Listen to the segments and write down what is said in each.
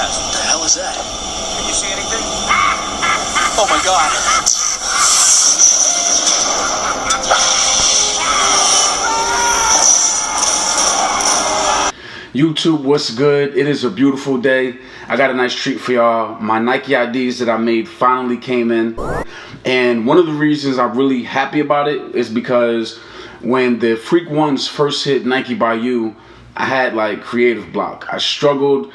that? What the hell is that? Can you see anything? Oh my god. YouTube, what's good? It is a beautiful day. I got a nice treat for y'all. My Nike IDs that I made finally came in. And one of the reasons I'm really happy about it is because when the Freak Ones first hit Nike by You, I had like creative block. I struggled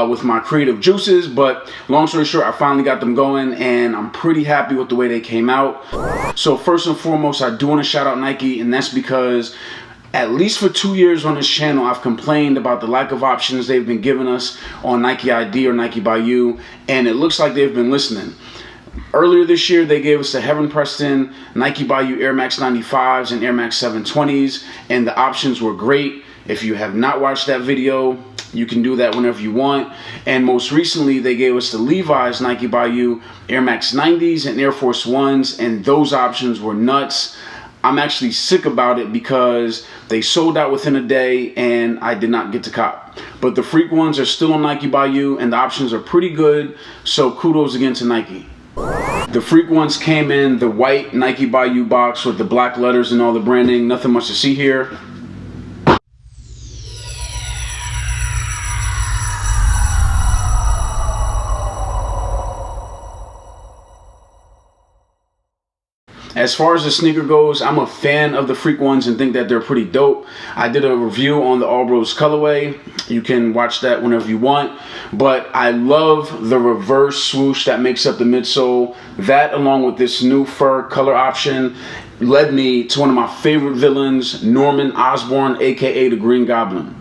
with my creative juices, but long story short, I finally got them going and I'm pretty happy with the way they came out. So first and foremost, I do want to shout out Nike, and that's because at least for 2 years on this channel, I've complained about the lack of options they've been giving us on Nike ID or Nike by You, and it looks like they've been listening. Earlier this year, they gave us the Heaven Preston Nike by You Air Max 95s and Air Max 720s, and the options were great. If you have not watched that video, you can do that whenever you want. And most recently, they gave us the Levi's Nike by You Air Max 90s and Air Force 1s, and those options were nuts. I'm actually sick about it because they sold out within a day and I did not get to cop. But the Freak Ones are still on Nike by You and the options are pretty good, so kudos again to Nike. The Freak Ones came in the white Nike by You box with the black letters and all the branding. Nothing much to see here. As far as the sneaker goes, I'm a fan of the Freak Ones and think that they're pretty dope. I did a review on the All Bros colorway. You can watch that whenever you want. But I love the reverse swoosh that makes up the midsole. That, along with this new fur color option, led me to one of my favorite villains, Norman Osborn, aka the Green Goblin.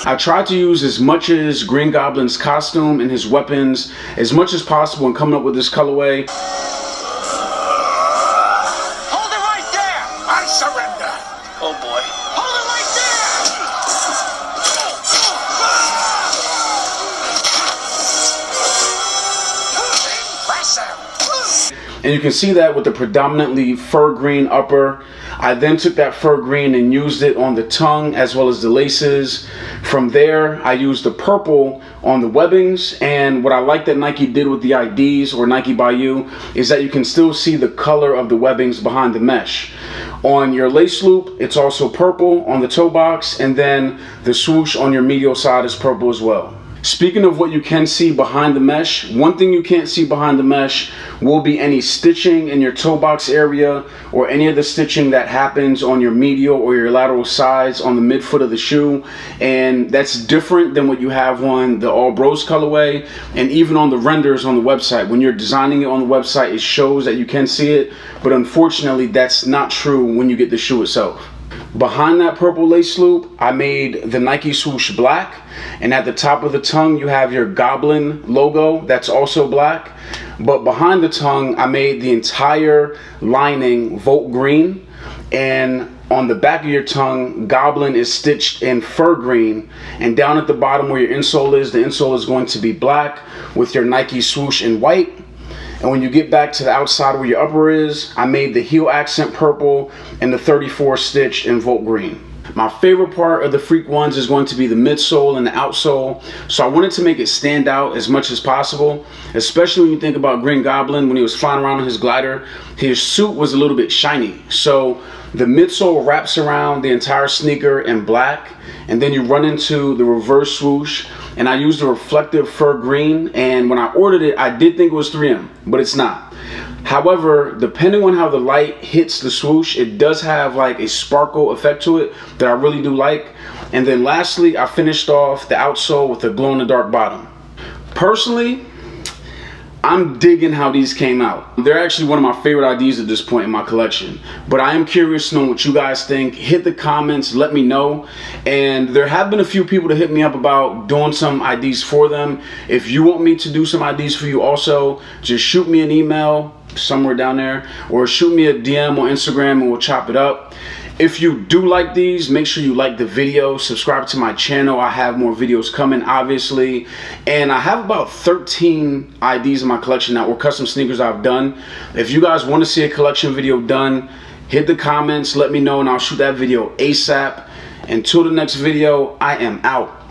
I tried to use as much as Green Goblin's costume and his weapons as much as possible in coming up with this colorway. Hold it right there! I surrender! Oh boy. Hold it right there! Impressive! And you can see that with the predominantly fur green upper. I then took that fur green and used it on the tongue as well as the laces. From there, I used the purple on the webbings, and what I like that Nike did with the IDs or Nike by You is that you can still see the color of the webbings behind the mesh. On your lace loop, it's also purple on the toe box, and then the swoosh on your medial side is purple as well. Speaking of what you can see behind the mesh, one thing you can't see behind the mesh will be any stitching in your toe box area or any of the stitching that happens on your medial or your lateral sides on the midfoot of the shoe. And that's different than what you have on the All Bros colorway and even on the renders on the website. When you're designing it on the website, it shows that you can see it, but unfortunately that's not true when you get the shoe itself. Behind that purple lace loop, I made the Nike swoosh black, and at the top of the tongue you have your Goblin logo that's also black. But behind the tongue, I made the entire lining Volt green, and on the back of your tongue, Goblin is stitched in fur green, and down at the bottom where your insole is, the insole is going to be black with your Nike swoosh in white. And when you get back to the outside where your upper is, I made the heel accent purple and the 34 stitched in Volt green. My favorite part of the Freak Ones is going to be the midsole and the outsole. So I wanted to make it stand out as much as possible, especially when you think about Green Goblin. When he was flying around on his glider, his suit was a little bit shiny. So the midsole wraps around the entire sneaker in black, and then you run into the reverse swoosh. And I used a reflective fur green, and when I ordered it, I did think it was 3M, but it's not. However, depending on how the light hits the swoosh, it does have like a sparkle effect to it that I really do like. And then lastly, I finished off the outsole with a glow-in-the-dark bottom. Personally, I'm digging how these came out. They're actually one of my favorite IDs at this point in my collection. But I am curious to know what you guys think. Hit the comments, let me know. And there have been a few people that hit me up about doing some IDs for them. If you want me to do some IDs for you also, just shoot me an email somewhere down there, or shoot me a DM on Instagram and we'll chop it up. If you do like these, make sure you like the video, subscribe to my channel. I have more videos coming, obviously, and I have about 13 IDs in my collection that were custom sneakers I've done. If you guys want to see a collection video done, hit the comments, let me know, and I'll shoot that video ASAP. Until the next video, I am out.